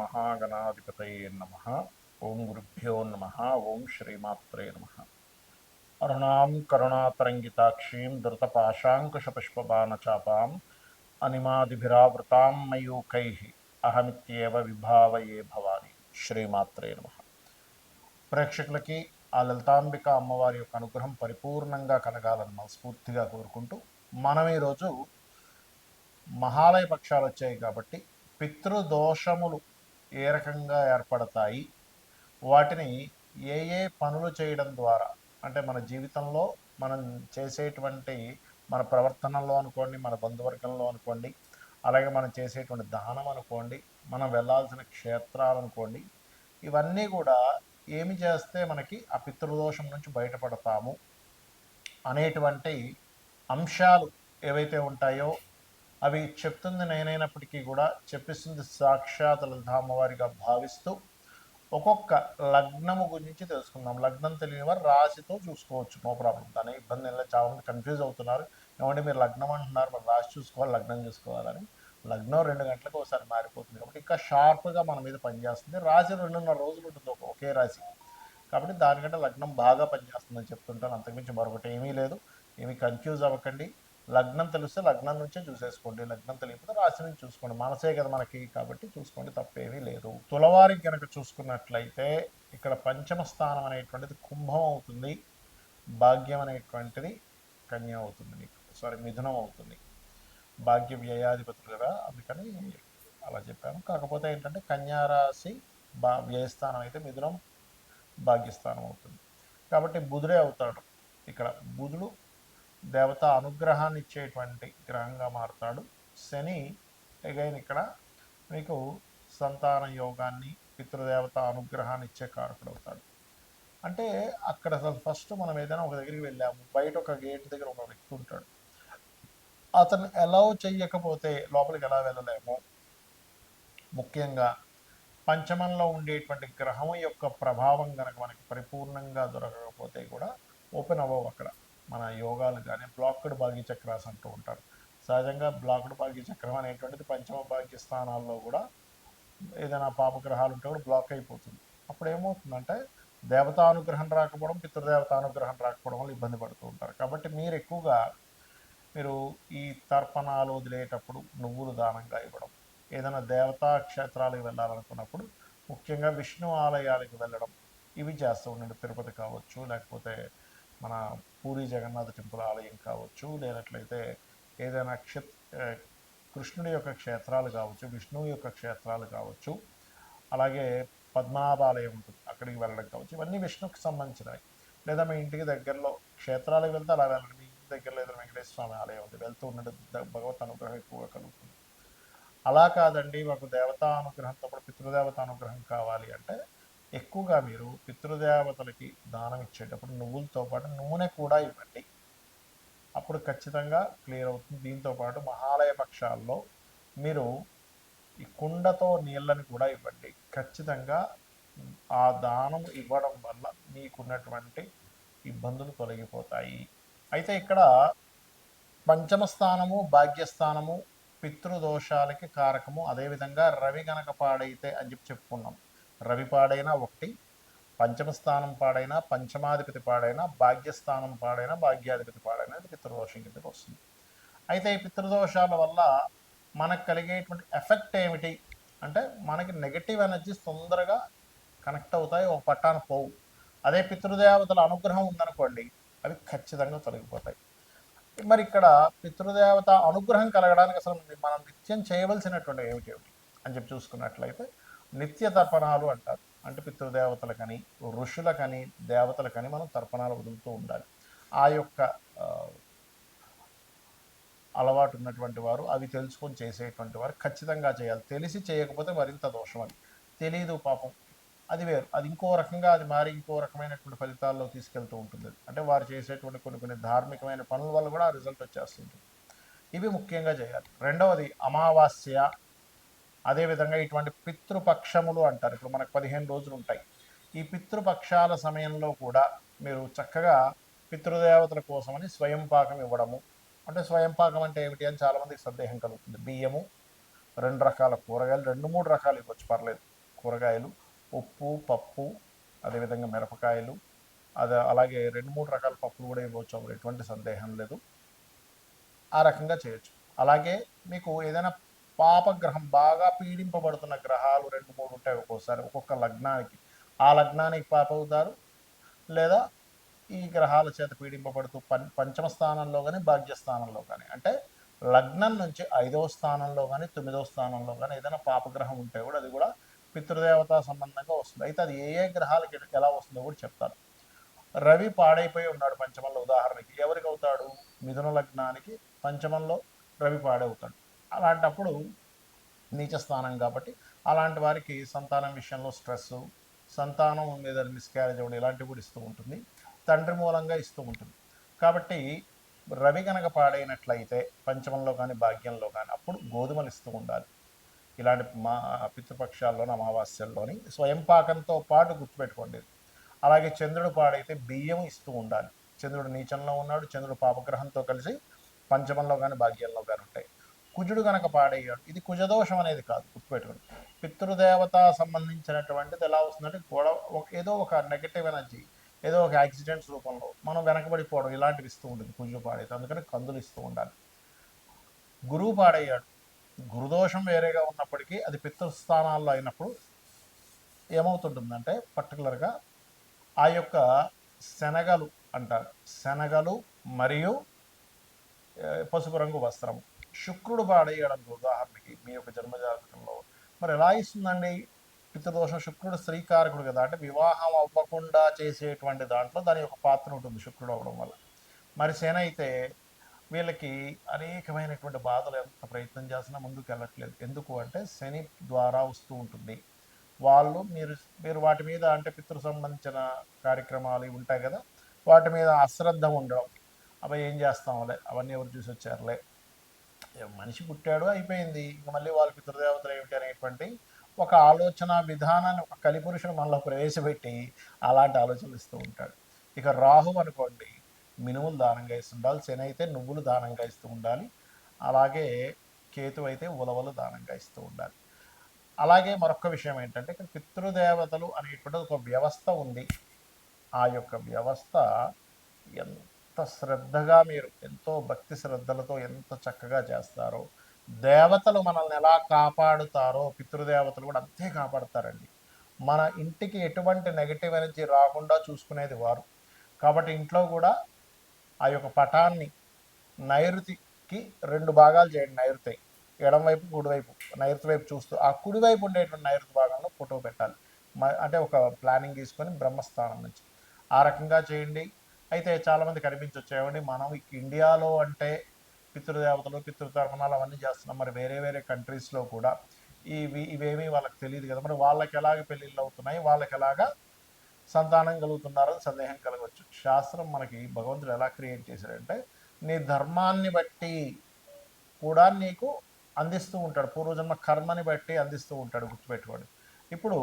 శ్రీమహాగణాధిపతయే నమః. ఓం గురుభ్యో నమః. ఓం శ్రీమాత్రే నమః. అరుణాం కరుణాతరంగితాక్షీం ధృతపాశాంకుశపుష్పబాణచాపాం అనిమాదిభిరావృతాం మయూకైః అహమిత్యేవ విభావయే భవాని. శ్రీమాత్రే నమః. ప్రేక్షకులకి ఆ లలితాంబిక అమ్మవారి యొక్క అనుగ్రహం పరిపూర్ణంగా కలగాలని మనస్ఫూర్తిగా కోరుకుంటూ, మనం ఈరోజు మహాలయ పక్షాలు వచ్చాయి కాబట్టి పితృదోషములు ఏ రకంగా ఏర్పడతాయి, వాటిని ఏ ఏ పనులు చేయడం ద్వారా, అంటే మన జీవితంలో మనం చేసేటువంటి మన ప్రవర్తనలో అనుకోండి, మన బంధువర్గంలో అనుకోండి, అలాగే మనం చేసేటువంటి దానం అనుకోండి, మనం వెళ్ళాల్సిన క్షేత్రాలు అనుకోండి, ఇవన్నీ కూడా ఏమి చేస్తే మనకి ఆ పితృదోషం నుంచి బయటపడతాము అనేటువంటి అంశాలు ఏవైతే ఉంటాయో అవి చెప్తుంది నేనైనప్పటికీ కూడా చెప్పిస్తుంది సాక్షాత్ లలితామ్మవారిగా భావిస్తూ ఒక్కొక్క లగ్నము గురించి తెలుసుకుందాం. లగ్నం తెలియని వారు రాశితో చూసుకోవచ్చు, నో ప్రాబ్లం, దాని ఇబ్బంది లేదు. చాలా మంది కన్ఫ్యూజ్ అవుతున్నారు, ఏమంటే మీరు లగ్నం అంటున్నారు, మరి రాశి చూసుకోవాలి లగ్నం చూసుకోవాలని. లగ్నం 2 గంటలకు ఒకసారి మారిపోతుంది కాబట్టి ఇంకా షార్ప్గా మన మీద పనిచేస్తుంది. రాశి 2.5 రోజులు ఉంటుంది ఒకే రాశి కాబట్టి దానికంటే లగ్నం బాగా పనిచేస్తుందని చెప్తుంటాను, అంతకుమించి మరొకటి ఏమీ లేదు. ఏమీ కన్ఫ్యూజ్ అవ్వకండి. లగ్నం తెలిస్తే లగ్నం నుంచే చూసేసుకోండి, లగ్నం తెలియకపోతే రాశి నుంచి చూసుకోండి. మనసే కదా మనకి, కాబట్టి చూసుకోండి, తప్పేమీ లేదు. తులవారికి కనుక చూసుకున్నట్లయితే ఇక్కడ పంచమ స్థానం అనేటువంటిది కుంభం అవుతుంది, భాగ్యం అనేటువంటిది కన్య అవుతుంది, మీకు మిథునం అవుతుంది. భాగ్య వ్యయాధిపతులు కదా, అందుకని అలా చెప్పాను. కాకపోతే ఏంటంటే కన్యారాశి వ్యయస్థానం అయితే మిథునం భాగ్యస్థానం అవుతుంది కాబట్టి బుధుడే అవుతాడు. ఇక్కడ బుధుడు దేవత అనుగ్రహాన్ని ఇచ్చేటువంటి గ్రహంగా మారుతాడు. శని అగైన్ ఇక్కడ మీకు సంతాన యోగాన్ని, పితృదేవత అనుగ్రహాన్ని ఇచ్చే కారకుడు అవుతాడు. అంటే అక్కడ అసలు ఫస్ట్ మనం ఏదైనా ఒక దగ్గరికి వెళ్ళాము, బయట ఒక గేట్ దగ్గర ఒక వ్యక్తి ఉంటాడు, అతను అలౌ చెయ్యకపోతే లోపలికి ఎలా వెళ్ళలేము. ముఖ్యంగా పంచమంలో ఉండేటువంటి గ్రహం యొక్క ప్రభావం కనుక మనకి పరిపూర్ణంగా దొరకకపోతే కూడా ఓపెన్ అవ్వవు అక్కడ మన యోగాలు. కానీ బ్లాక్డ్ భాగ్యచక్రాస్ అంటూ ఉంటారు. సహజంగా బ్లాక్డ్ భాగ్యచక్రం అనేటువంటిది పంచమ భాగ్య స్థానాల్లో కూడా ఏదైనా పాపగ్రహాలు ఉంటే కూడా బ్లాక్ అయిపోతుంది. అప్పుడు ఏమవుతుందంటే దేవతానుగ్రహం రాకపోవడం, పితృదేవతానుగ్రహం రాకపోవడం వల్ల ఇబ్బంది పడుతూ ఉంటారు. కాబట్టి మీరు ఎక్కువగా ఈ తర్పణాలు వదిలేటప్పుడు నువ్వులు దానంగా ఇవ్వడం, ఏదైనా దేవతా క్షేత్రాలకు వెళ్ళాలనుకున్నప్పుడు ముఖ్యంగా విష్ణు ఆలయాలకు వెళ్ళడం, ఇవి చేస్తూ ఉండండి. తిరుపతి కావచ్చు, లేకపోతే మన పూరి జగన్నాథ టెంపుల్ ఆలయం కావచ్చు, లేనట్లయితే ఏదైనా కృష్ణుడి యొక్క క్షేత్రాలు కావచ్చు, విష్ణువు యొక్క క్షేత్రాలు కావచ్చు, అలాగే పద్మనాభాలయం ఉంటుంది, అక్కడికి వెళ్ళడం కావచ్చు. ఇవన్నీ విష్ణుకి సంబంధించినవి. లేదా మీ ఇంటికి దగ్గరలో క్షేత్రాలకు వెళ్తే అలా వెళ్ళండి. మీ ఇంటి దగ్గరలో ఏదైనా వెంకటేశ్వర స్వామి ఆలయం ఉంది, వెళ్తూ ఉండండి, భగవత్ అనుగ్రహం ఎక్కువగా కలుగుతుంది. అలా కాదండి మాకు దేవతా అనుగ్రహంతో పాటు పితృదేవత అనుగ్రహం కావాలి అంటే ఎక్కువగా మీరు పితృదేవతలకి దానం ఇచ్చేటప్పుడు నువ్వులతో పాటు నూనె కూడా ఇవ్వండి, అప్పుడు ఖచ్చితంగా క్లియర్ అవుతుంది. దీంతోపాటు మహాలయ పక్షాల్లో మీరు ఈ కుండతో నీళ్ళని కూడా ఇవ్వండి. ఖచ్చితంగా ఆ దానం ఇవ్వడం వల్ల మీకున్నటువంటి ఇబ్బందులు తొలగిపోతాయి. అయితే ఇక్కడ పంచమ స్థానము, భాగ్యస్థానము పితృదోషాలకి కారకము. అదేవిధంగా రవి గనక పాడైతే అని చెప్పుకున్నాం. రవి పాడైనా ఒకటి, పంచమ స్థానం పాడైనా, పంచమాధిపతి పాడైనా, భాగ్యస్థానం పాడైనా, భాగ్యాధిపతి పాడైనా ఇది పితృదోషం కిందకి వస్తుంది. అయితే ఈ పితృదోషాల వల్ల మనకు కలిగేటువంటి ఎఫెక్ట్ ఏమిటి అంటే మనకి నెగటివ్ ఎనర్జీస్ తొందరగా కనెక్ట్ అవుతాయి, ఒక పట్టాన పోవు. అదే పితృదేవతల అనుగ్రహం ఉందనుకోండి, అవి ఖచ్చితంగా తొలగిపోతాయి. మరి ఇక్కడ పితృదేవత అనుగ్రహం కలగడానికి అసలు మనం నిత్యం చేయవలసినటువంటి ఏమిటి అని చెప్పి చూసుకున్నట్లయితే నిత్య తర్పణాలు అంటారు. అంటే పితృదేవతలకని, ఋషులకని, దేవతలకని మనం తర్పణాలు వదులుతూ ఉండాలి. ఆ యొక్క అలవాటు ఉన్నటువంటి వారు, అవి తెలుసుకొని చేసేటువంటి వారు ఖచ్చితంగా చేయాలి. తెలిసి చేయకపోతే మరింత దోషం. అది తెలియదు పాపం, అది వేరు, అది ఇంకో రకంగా అది మారి ఇంకో రకమైనటువంటి ఫలితాల్లో తీసుకెళ్తూ ఉంటుంది. అంటే వారు చేసేటువంటి కొన్ని ధార్మికమైన పనుల వల్ల కూడా ఆ రిజల్ట్ వచ్చేస్తుంటుంది. ఇవి ముఖ్యంగా చేయాలి. రెండవది అమావాస్య, అదేవిధంగా ఇటువంటి పితృపక్షములు అంటారు. ఇప్పుడు మనకు 15 రోజులు ఉంటాయి. ఈ పితృపక్షాల సమయంలో కూడా మీరు చక్కగా పితృదేవతల కోసమని స్వయం పాకం ఇవ్వడము. అంటే స్వయం పాకం అంటే ఏమిటి అని చాలామందికి సందేహం కలుగుతుంది. బియ్యము, 2 రకాల కూరగాయలు, 2-3 రకాలు ఇవ్వచ్చు, పర్లేదు. కూరగాయలు, ఉప్పు, పప్పు, అదేవిధంగా మిరపకాయలు, అలాగే 2, 3 రకాల పప్పులు కూడా ఇవ్వచ్చు. అందులో ఎటువంటి సందేహం లేదు. ఆ రకంగా చేయొచ్చు. అలాగే మీకు ఏదైనా పాపగ్రహం బాగా పీడింపబడుతున్న గ్రహాలు 2, 3 ఉంటాయి ఒక్కోసారి ఒక్కొక్క లగ్నానికి. ఆ లగ్నానికి పాప అవుతారు. లేదా ఈ గ్రహాల చేత పీడింపబడుతూ పంచమ స్థానంలో గాని, భాగ్యస్థానంలో గాని అంటే లగ్నం నుంచి 5వ స్థానంలో గాని, 9వ స్థానంలో గాని ఏదైనా పాపగ్రహం ఉంటే కూడా అది కూడా పితృదేవతా సంబంధంగా వస్తుంది. అయితే అది ఏ ఏ గ్రహాలకి ఎలా వస్తుందో కూడా చెప్తాను. రవి పాడైపోయి ఉన్నాడు పంచమంలో ఉదాహరణకి. ఎవరికి అవుతాడు? మిథున లగ్నానికి పంచమంలో రవి పాడవుతాడు. అలాంటప్పుడు నీచ స్థానం కాబట్టి అలాంటి వారికి సంతానం విషయంలో స్ట్రెస్సు, సంతానం మీద మిస్‌క్యారేజ్ అవ్వడం ఇలాంటివి కూడా ఇస్తూ ఉంటుంది. తండ్రి మూలంగా ఇస్తూ ఉంటుంది. కాబట్టి రవి గనక పాడైనట్లయితే పంచమంలో కానీ, భాగ్యంలో కానీ అప్పుడు గోధుమలు ఇస్తూ ఉండాలి. ఇలాంటి పితృపక్షాల్లోని, అమావాస్యల్లోని స్వయం పాకంతో పాటు గుర్తుపెట్టుకోండి. అలాగే చంద్రుడు పాడైతే బియ్యం ఇస్తూ ఉండాలి. చంద్రుడు నీచంలో ఉన్నాడు. చంద్రుడు పాపగ్రహంతో కలిసి పంచమంలో కానీ, భాగ్యంలో కానీ ఉంటాయి. కుజుడు గనక పాడయ్యాడు. ఇది కుజదోషం అనేది కాదు, గుర్తుపెట్టుకోండి. పితృదేవత సంబంధించినటువంటిది ఎలా వస్తుందంటే గొడవ, ఏదో ఒక నెగటివ్ ఎనర్జీ, ఏదో ఒక యాక్సిడెంట్స్ రూపంలో మనం వెనకబడిపోవడం ఇలాంటివి ఇస్తూ ఉంటుంది కుజుడు పాడైతే. అందుకని కందులు ఇస్తూ ఉండాలి. గురువు పాడయ్యాడు. గురుదోషం వేరేగా ఉన్నప్పటికీ అది పితృస్థానాల్లో అయినప్పుడు ఏమవుతుంటుందంటే పర్టికులర్గా ఆ యొక్క శనగలు అంటారు. శనగలు మరియు పసుపు రంగు వస్త్రం. శుక్రుడు పాడేయడం ఉదాహరణకి మీ యొక్క జన్మజాతకంలో మరి ఎలా ఇస్తుందండి పితృదోషం? శుక్రుడు స్త్రీకారకుడు కదా, అంటే వివాహం అవ్వకుండా చేసేటువంటి దాంట్లో దాని యొక్క పాత్ర ఉంటుంది శుక్రుడు అవ్వడం వల్ల. మరి శని అయితే వీళ్ళకి అనేకమైనటువంటి బాధలు ఎంత ప్రయత్నం చేసినా ముందుకు వెళ్ళట్లేదు. ఎందుకు అంటే శని ద్వారా వస్తూ ఉంటుంది. వాళ్ళు మీరు మీరు వాటి మీద అంటే పితృ సంబంధించిన కార్యక్రమాలు ఇవి ఉంటాయి కదా, వాటి మీద అశ్రద్ధ ఉండడం. అవి ఏం చేస్తాంలే, అవన్నీ ఎవరు చూసి వచ్చారులే, మనిషి పుట్టాడు అయిపోయింది, ఇంక మళ్ళీ వాళ్ళ పితృదేవతలు ఏమిటి అనేటువంటి ఒక ఆలోచన విధానాన్ని ఒక కలిపురుషుడు మనలో ప్రవేశపెట్టి అలాంటి ఆలోచనలు ఇస్తూ ఉంటాడు. ఇక రాహు అనుకోండి, మినుములు దానంగా ఇస్తుండాలి. శని అయితే నువ్వులు దానంగా ఇస్తూ ఉండాలి. అలాగే కేతు అయితే ఉలవలు దానంగా ఇస్తూ ఉండాలి. అలాగే మరొక విషయం ఏంటంటే ఇక్కడ పితృదేవతలు అనేటువంటి ఒక వ్యవస్థ ఉంది. ఆ యొక్క వ్యవస్థ ఎంత శ్రద్ధగా మీరు ఎంతో భక్తి శ్రద్ధలతో ఎంత చక్కగా చేస్తారో, దేవతలు మనల్ని ఎలా కాపాడుతారో పితృదేవతలు కూడా అంతే కాపాడుతారండి. మన ఇంటికి ఎటువంటి నెగటివ్ ఎనర్జీ రాకుండా చూసుకునేది వారు. కాబట్టి ఇంట్లో కూడా ఆ యొక్క పటాన్ని నైరుతికి 2 భాగాలు చేయండి. నైరుతి ఎడం వైపు, కుడివైపు. నైరుతి వైపు చూస్తూ ఆ కుడివైపు ఉండేటువంటి నైరుతి భాగంలో ఫోటో పెట్టాలి. అంటే ఒక ప్లానింగ్ తీసుకొని బ్రహ్మస్థానం నుంచి ఆ రకంగా చేయండి. అయితే చాలామంది కనిపించవచ్చు, ఏమండి మనం ఇండియాలో అంటే పితృదేవతలు, పితృతర్పణాలు అవన్నీ చేస్తున్నాం, మరి వేరే వేరే కంట్రీస్లో కూడా ఇవేమీ వాళ్ళకి తెలియదు కదా, మరి వాళ్ళకి ఎలాగ పెళ్ళిళ్ళు అవుతున్నాయి, వాళ్ళకి ఎలాగా సంతానం కలుగుతున్నారని సందేహం కలగవచ్చు. శాస్త్రం మనకి భగవంతుడు ఎలా క్రియేట్ చేశాడంటే నీ ధర్మాన్ని బట్టి కూడా నీకు అందిస్తూ ఉంటాడు. పూర్వజన్మ కర్మని బట్టి అందిస్తూ ఉంటాడు, గుర్తుపెట్టుకోండి. ఇప్పుడు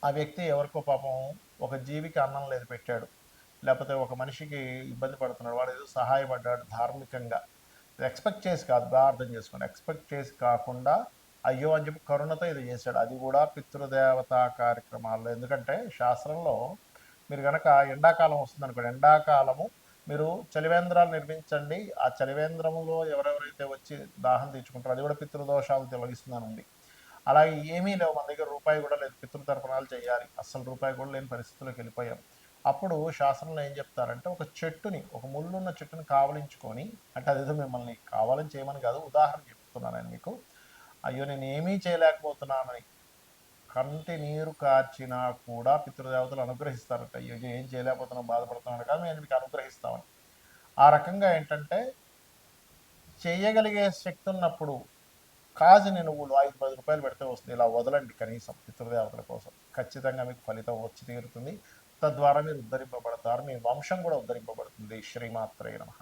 ఆ వ్యక్తి ఎవరికో పాపం ఒక జీవికి అన్నం లేదు పెట్టాడు, లేకపోతే ఒక మనిషికి ఇబ్బంది పడుతున్నాడు, వాడు ఏదో సహాయపడ్డాడు ధార్మికంగా. ఎక్స్పెక్ట్ చేసి కాదు, బాగా అర్థం చేసుకోండి. ఎక్స్పెక్ట్ చేసి కాకుండా అయ్యో అని చెప్పి కరుణతో ఇది చేశాడు. అది కూడా పితృదేవతా కార్యక్రమాల్లో. ఎందుకంటే శాస్త్రంలో మీరు కనుక ఎండాకాలం వస్తుంది అనుకోండి, ఎండాకాలము మీరు చలివేంద్రాలు నిర్మించండి. ఆ చలివేంద్రములో ఎవరెవరైతే వచ్చి దాహం తీర్చుకుంటారో అది కూడా పితృదోషాలు తొలగిస్తుందని ఉంది. అలాగే ఏమీ లేవు, మన దగ్గర రూపాయి కూడా లేదు, పితృతర్పణాలు చేయాలి, అస్సలు రూపాయి కూడా లేని పరిస్థితుల్లోకి వెళ్ళిపోయాం. అప్పుడు శాస్త్రంలో ఏం చెప్తారంటే ఒక చెట్టుని, ఒక ముళ్ళున్న చెట్టుని కావలించుకొని, అంటే అదేదో మిమ్మల్ని కావాలని చేయమని కాదు, ఉదాహరణ చెప్తున్నాను నేను మీకు. అయ్యో నేను ఏమీ చేయలేకపోతున్నానని కంటి నీరు కార్చినా కూడా పితృదేవతలు అనుగ్రహిస్తారట. అయ్యో ఏం చేయలేకపోతున్నాం, బాధపడుతున్నాను కాదు, మేము మీకు అనుగ్రహిస్తామని. ఆ రకంగా ఏంటంటే చేయగలిగే శక్తి ఉన్నప్పుడు కాజిని నువ్వులు 5-10 రూపాయలు పెడితే వస్తుంది, ఇలా వదలండి కనీసం పితృదేవతల కోసం. ఖచ్చితంగా మీకు ఫలితం వచ్చి తీరుతుంది. తద్వారా మీరు ఉద్ధరింపబడతారు, మీ వంశం కూడా ఉద్ధరింపబడుతుంది. శ్రీమాత్రే నమః.